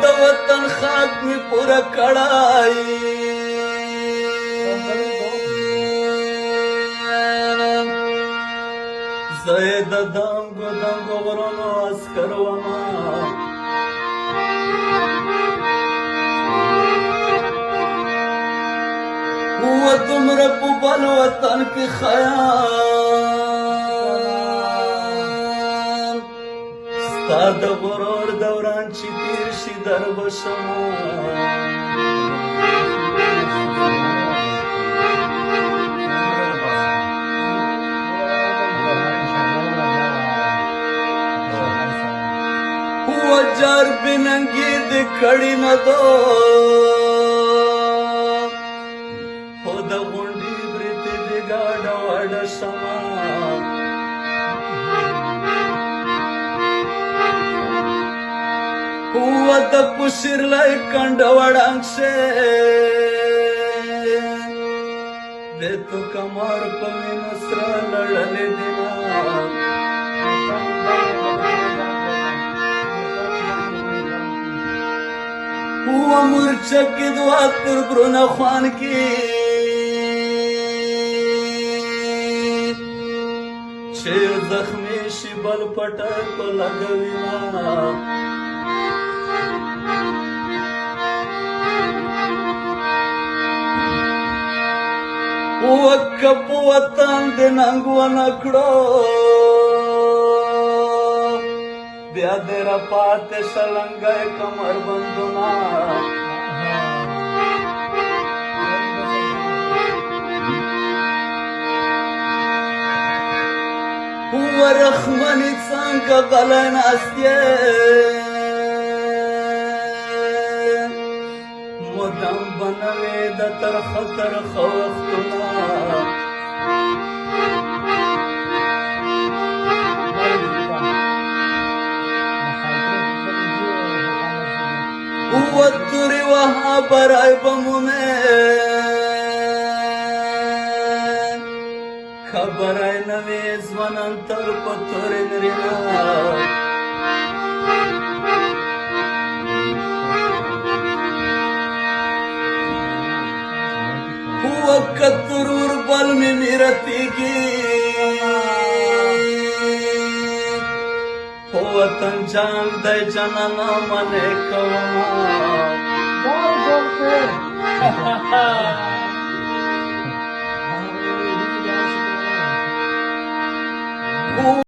د وطن خاک می پورا کړای زید دنګو دنګو غرونو عسکر وما و تمره په بل وطن کې خیال ستا د غرور دوران چې تیر شي در بشما وجار بننګي د کړي نه دو خو د غونډې برته د ګاډه وډه شما هو د پوشر لای کند وډنګ شه د تو کمر په نصر لړلې دینا هو مرچک دوا تر برونه خوان کی چې زخمی شي بل پټه کو لګوي ما وکپ وطن د ننګو نکړو بیا دیر پات شلنګای کمر بندونا هو رحمنی څنګه غلن استیه مدام بنوي د تر خطر خوختنا والدري وها براي بمومن خبراي نويز وننتر پتر نرينا هو كترور بل में मिरती की वतन जान दे जनना मने कवमा